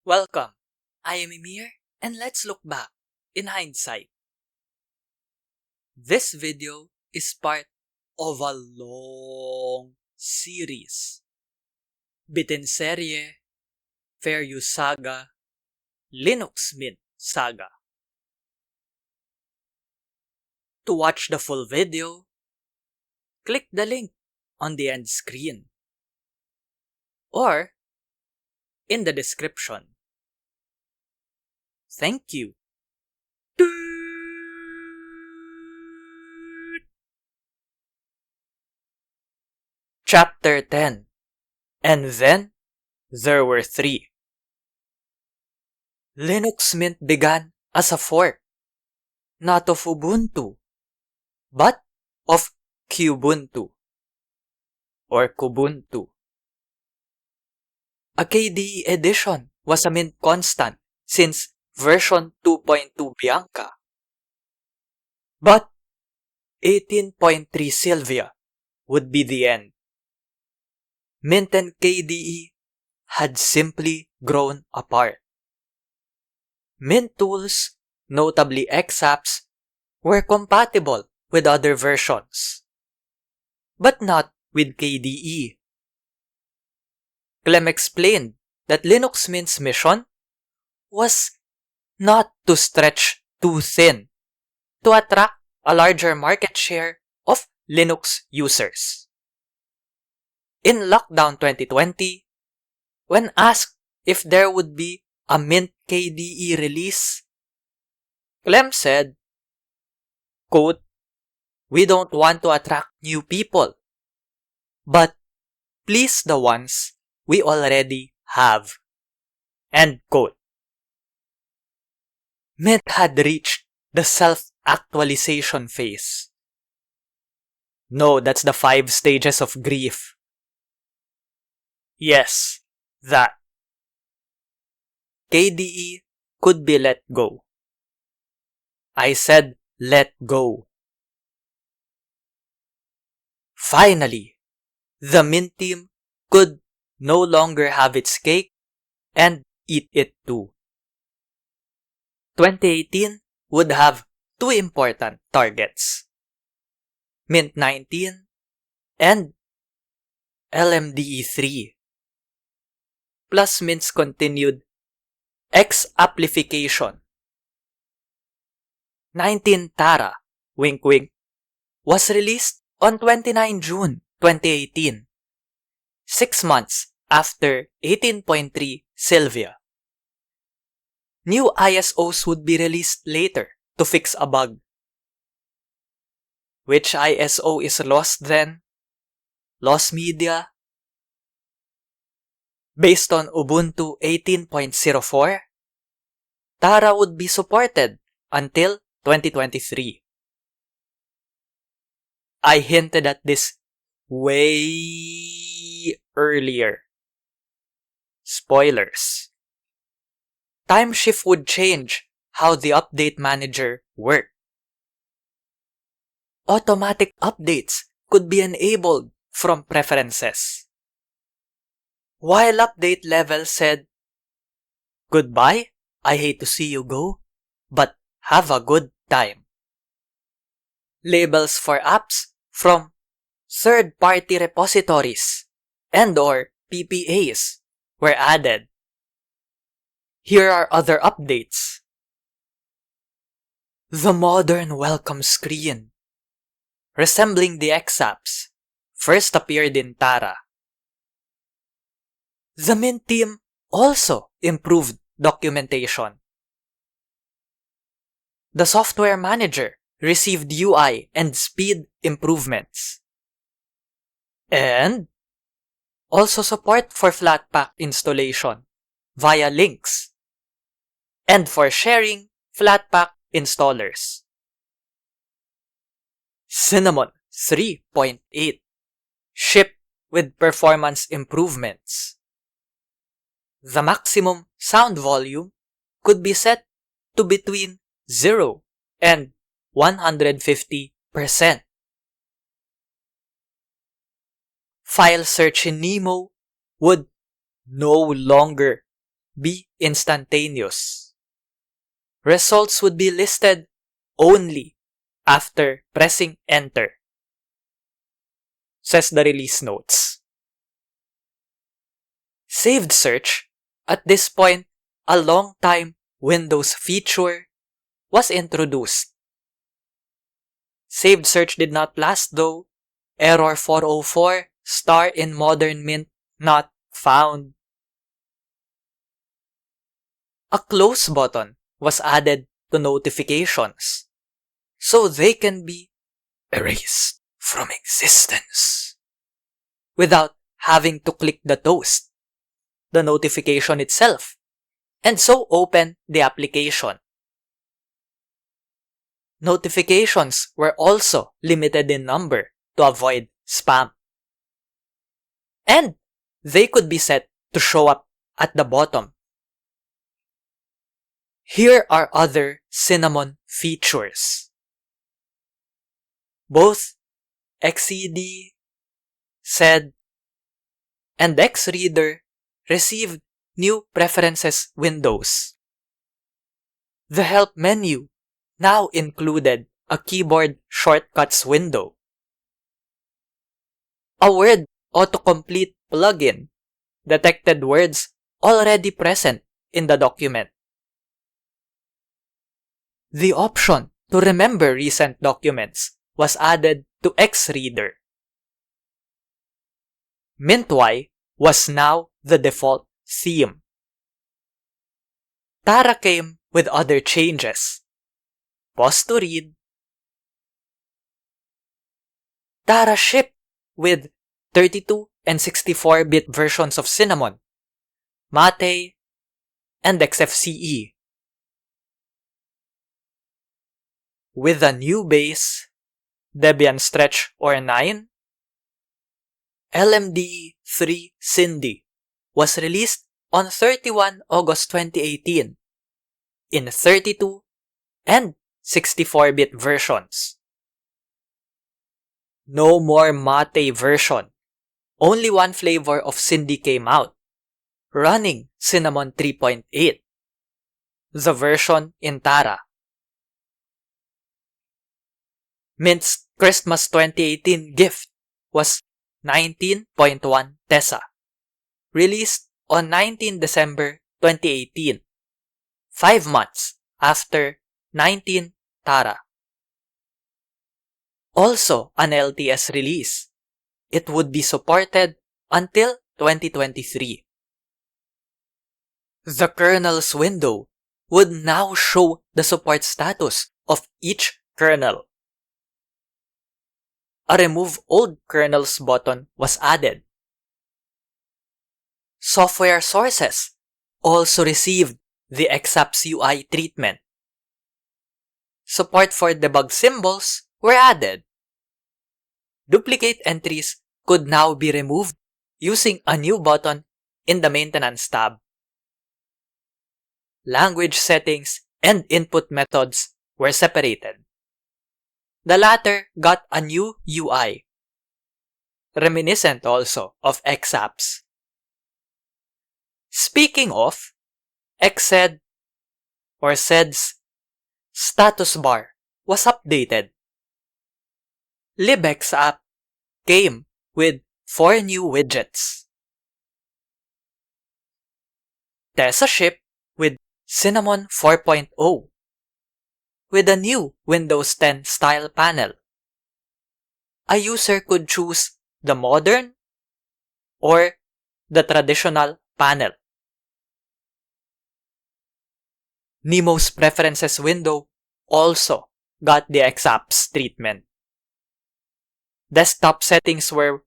Welcome, I am Emir, and let's look back in hindsight. This video is part of a long series. Bitin Serye, Fair Use Saga, Linux Mint Saga. To watch the full video, click the link on the end screen or in the description. Thank you. Chapter 10. And then, there were three. Linux Mint began as a fork, not of Ubuntu, but of Kubuntu, or Kubuntu. A KDE edition was a Mint constant since version 2.2 Bianca. But 18.3 Sylvia would be the end. Mint and KDE had simply grown apart. Mint tools, notably XApps, were compatible with other versions, but not with KDE. Clem explained that Linux Mint's mission was not to stretch too thin to attract a larger market share of Linux users. In lockdown 2020, when asked if there would be a Mint KDE release, Clem said, quote, "We don't want to attract new people, but please the ones we already have." End quote. Mint had reached the self-actualization phase. No, that's the 5 stages of grief. Yes, that. KDE could be let go. I said let go. Finally, the Mint team could no longer have its cake and eat it too. 2018 would have two important targets: Mint 19 and LMDE3, plus Mint's continued X-amplification. 19 Tara, wink wink, was released on 29 June 2018, 6 months after 18.3 Sylvia. New ISOs would be released later to fix a bug. Which ISO is lost then? Lost Media? Based on Ubuntu 18.04, Tara would be supported until 2023. I hinted at this way earlier. Spoilers. Timeshift would change how the update manager worked. Automatic updates could be enabled from preferences. While update level said, "Goodbye, I hate to see you go, but have a good time." Labels for apps from third-party repositories and/or PPAs were added. Here are other updates. The modern welcome screen, resembling the XApps, first appeared in Tara. The Mint team also improved documentation. The software manager received UI and speed improvements. And also support for Flatpak installation via links, and for sharing Flatpak installers. Cinnamon 3.8 shipped with performance improvements. The maximum sound volume could be set to between 0 and 150%. File search in Nemo would no longer be instantaneous. Results would be listed only after pressing enter, says the release notes. Saved search, at this point, a long-time Windows feature, was introduced. Saved search did not last though. Error 404, star in modern Mint not found. A close button was added to notifications, so they can be erased from existence without having to click the toast, the notification itself, and so open the application. Notifications were also limited in number to avoid spam. And they could be set to show up at the bottom. Here are other Cinnamon features. Both XCD, SED, and XReader received new preferences windows. The help menu now included a keyboard shortcuts window. A word autocomplete plugin detected words already present in the document. The option to remember recent documents was added to XReader. MintY was now the default theme. Tara came with other changes. Pause to read. Tara shipped with 32 and 64-bit versions of Cinnamon, Mate, and XFCE. With a new base, Debian Stretch or 9, LMDE 3 Cindy was released on 31 August 2018 in 32 and 64-bit versions. No more Mate version. Only one flavor of Cindy came out, running Cinnamon 3.8, the version in Tara. Mint's Christmas 2018 gift was 19.1 Tessa, released on 19 December 2018, 5 months after 19 Tara. Also an LTS release, it would be supported until 2023. The kernel's window would now show the support status of each kernel. A remove old kernels button was added. Software sources also received the XApps UI treatment. Support for debug symbols were added. Duplicate entries could now be removed using a new button in the Maintenance tab. Language settings and input methods were separated. The latter got a new UI, reminiscent also of XApps. Speaking of, XSED or SED's status bar was updated. libxapp came with 4 new widgets. Tessa shipped with Cinnamon 4.0 with a new Windows 10 style panel. A user could choose the modern or the traditional panel. Nemo's preferences window also got the XApps treatment. Desktop settings were,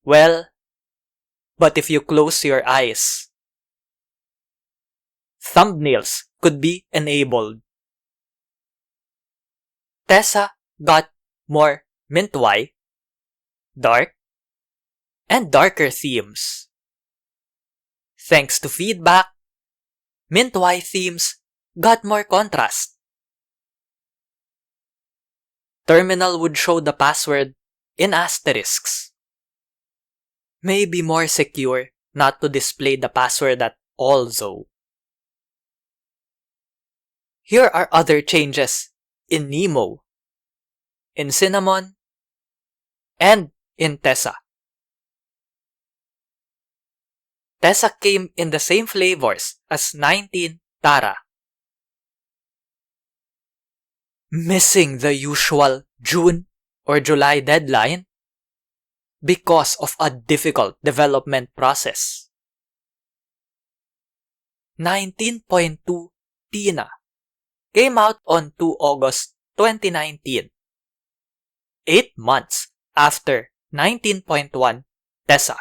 well, but if you close your eyes. Thumbnails could be enabled. Tessa got more MintY, dark, and darker themes. Thanks to feedback, MintY themes got more contrast. Terminal would show the password in asterisks. May be more secure not to display the password at all though. Here are other changes in Nemo, in Cinnamon, and in Tessa. Tessa came in the same flavors as 19 Tara, missing the usual June or July deadline because of a difficult development process. 19.2 Tina came out on 2 August 2019, 8 months after 19.1 Tessa.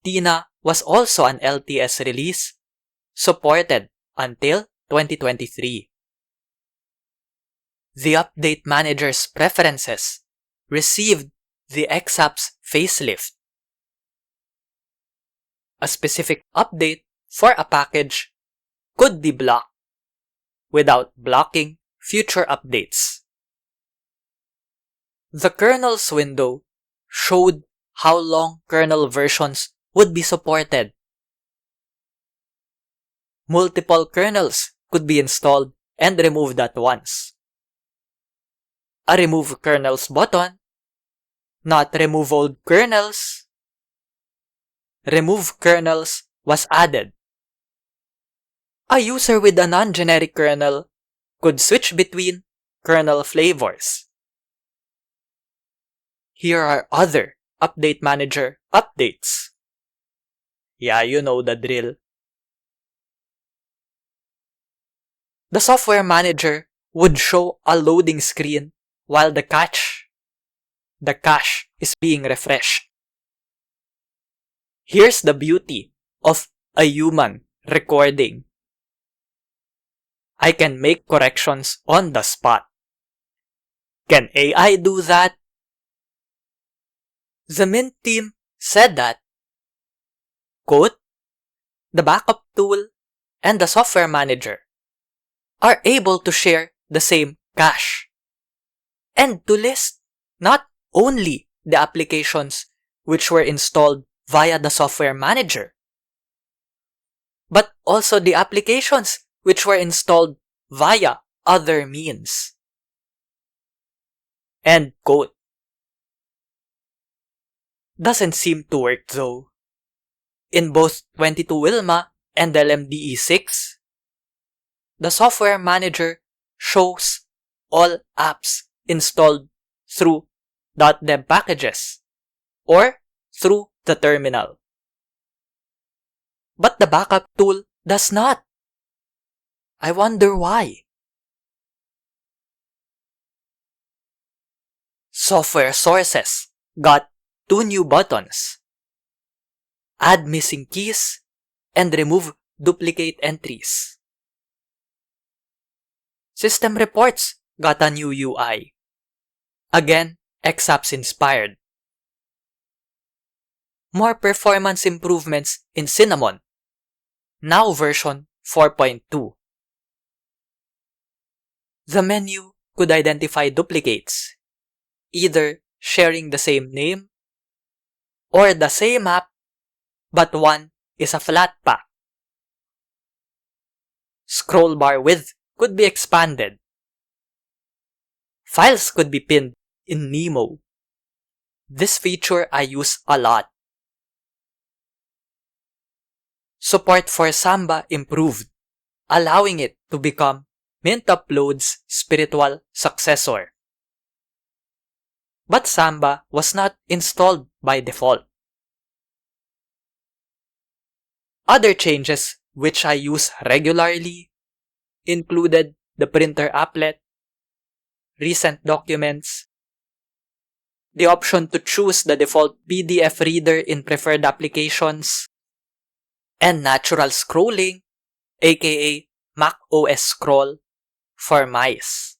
Tina was also an LTS release, supported until 2023. The Update Manager's preferences received the XApps facelift. A specific update for a package could be blocked without blocking future updates. The kernels window showed how long kernel versions would be supported. Multiple kernels could be installed and removed at once. A Remove Kernels button, not Remove Old Kernels. Remove Kernels was added. A user with a non-generic kernel could switch between kernel flavors. Here are other Update Manager updates. Yeah, you know the drill. The Software Manager would show a loading screen while the cache is being refreshed. Here's the beauty of a human recording. I can make corrections on the spot. Can AI do that? The Mint team said that, quote, the backup tool and the software manager are able to share the same cache and to list not only the applications which were installed via the software manager, but also the applications which were installed via other means. End quote. Doesn't seem to work though. In both 22 Wilma and LMDE6, the software manager shows all apps installed through .deb packages or through the terminal. But the backup tool does not. I wonder why. Software sources got 2 new buttons: add missing keys and remove duplicate entries. System reports got a new UI. Again, XApps inspired. More performance improvements in Cinnamon, now version 4.2. The menu could identify duplicates, either sharing the same name or the same app, but one is a flat pack. Scroll bar width could be expanded. Files could be pinned in Nemo. This feature I use a lot. Support for Samba improved, allowing it to become Mint Upload's spiritual successor. But Samba was not installed by default. Other changes which I use regularly included the printer applet, recent documents, the option to choose the default PDF reader in preferred applications, and natural scrolling, aka Mac OS Scroll, for mice.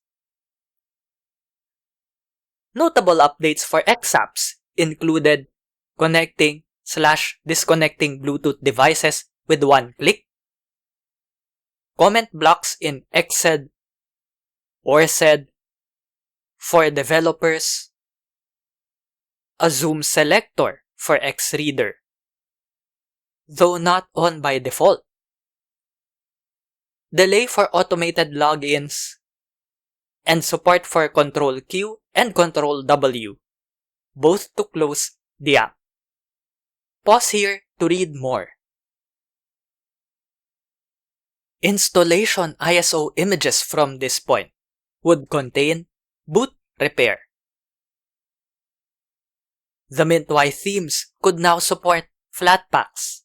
Notable updates for XApps included connecting/disconnecting Bluetooth devices with one click, comment blocks in XSED, ORCED for developers, a zoom selector for XReader, though not on by default. Delay for automated logins, and support for Control Q and Control W, both to close the app. Pause here to read more. Installation ISO images from this point would contain boot repair. The MintY themes could now support Flatpaks.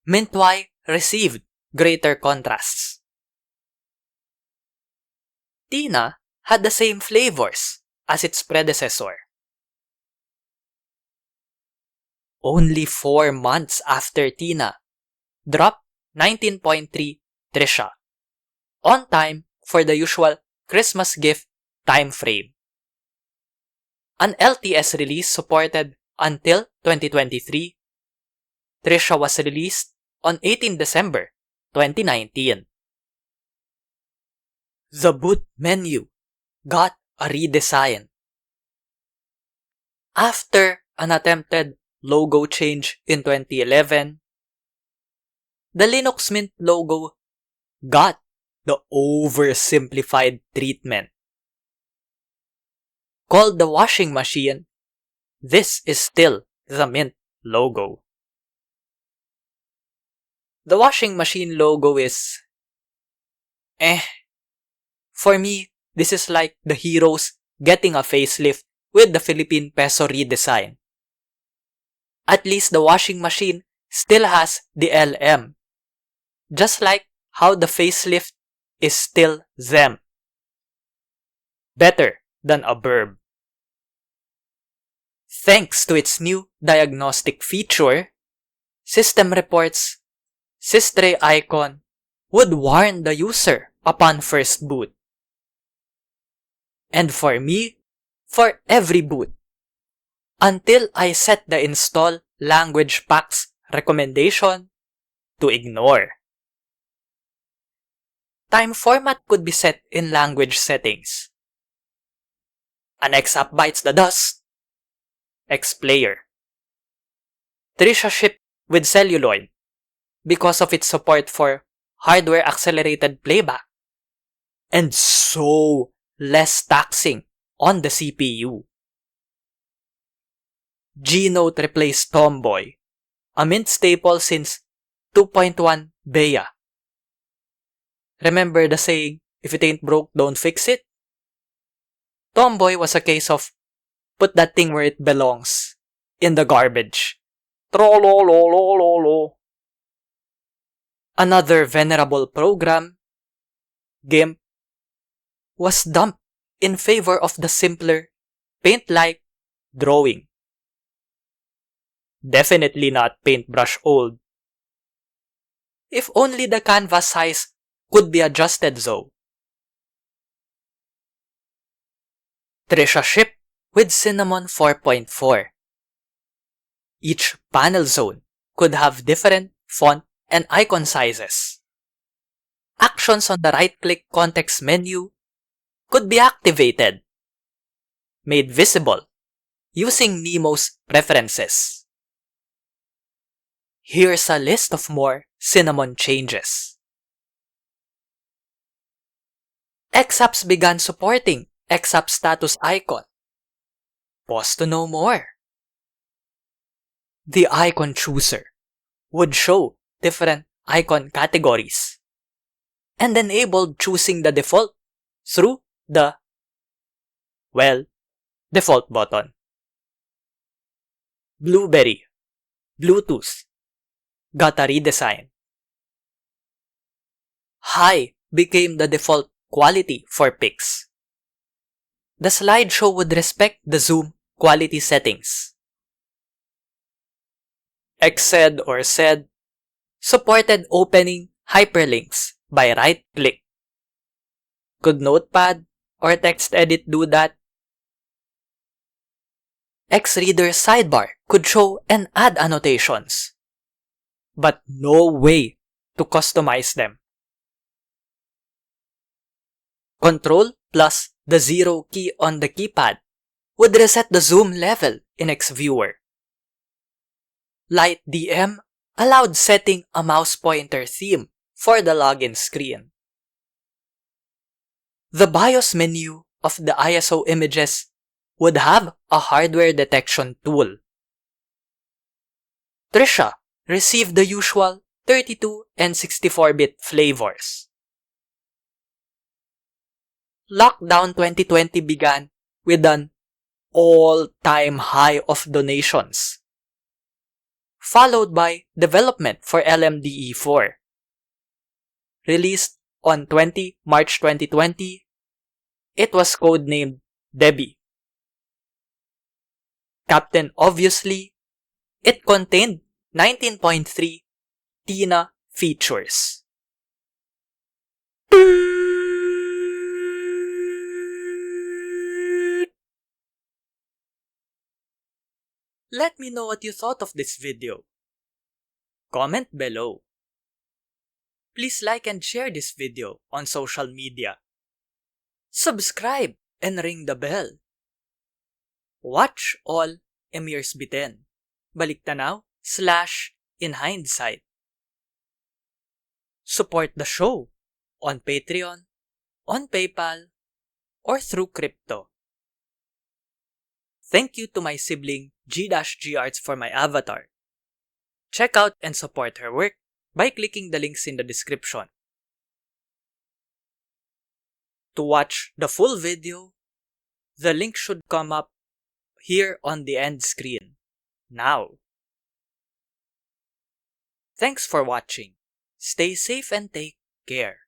MintY received greater contrasts. Tina had the same flavors as its predecessor. Only 4 months after Tina, dropped 19.3 Trisha, on time for the usual Christmas gift time frame. An LTS release supported until 2023. Trisha was released on 18 December 2019. The boot menu got a redesign. After an attempted logo change in 2011, the Linux Mint logo got the oversimplified treatment. Called the washing machine, this is still the Mint logo. The washing machine logo is For me, this is like the heroes getting a facelift with the Philippine peso redesign. At least the washing machine still has the LM, just like how the facelift is still them. Better than a verb. Thanks to its new diagnostic feature, system reports Sistre icon would warn the user upon first boot. And for me, for every boot, until I set the install language packs recommendation to ignore. Time format could be set in language settings. An XApp bites the dust. XPlayer. Trisha shipped with celluloid because of its support for hardware accelerated playback, and so less taxing on the CPU. G-Note replaced Tomboy, a Mint staple since 2.1 Beta. Remember the saying, if it ain't broke, don't fix it? Tomboy was a case of put that thing where it belongs, in the garbage. Trollololololo. Another venerable program, GIMP, was dumped in favor of the simpler, paint-like drawing. Definitely not paintbrush old. If only the canvas size could be adjusted though. Trisha shipped with Cinnamon 4.4. Each panel zone could have different font and icon sizes. Actions on the right-click context menu could be activated, made visible using Nemo's preferences. Here's a list of more Cinnamon changes. XApps began supporting XApp status icon. Pause to know more. The icon chooser would show different icon categories and enabled choosing the default through the, default button. Blueberry, Bluetooth, got a redesign. High became the default quality for pics. The slideshow would respect the zoom quality settings. XSED or SED supported opening hyperlinks by right-click. Could Notepad or TextEdit do that? XReader sidebar could show and add annotations, but no way to customize them. Control plus the 0 key on the keypad would reset the zoom level in XViewer. Light DM allowed setting a mouse pointer theme for the login screen. The BIOS menu of the ISO images would have a hardware detection tool. Trisha received the usual 32 and 64-bit flavors. Lockdown 2020 began with an all-time high of donations, followed by development for LMDE4. Released on March 2020, it was codenamed Debbie. Captain Obviously, it contained 19.3 Tina features. Let me know what you thought of this video. Comment below. Please like and share this video on social media. Subscribe and ring the bell. Watch all Emirs Biten. Baliktanaw/In Hindsight. Support the show on Patreon, on PayPal, or through crypto. Thank you to my sibling G-G Arts for my avatar. Check out and support her work by clicking the links in the description. To watch the full video, the link should come up here on the end screen now. Thanks for watching. Stay safe and take care.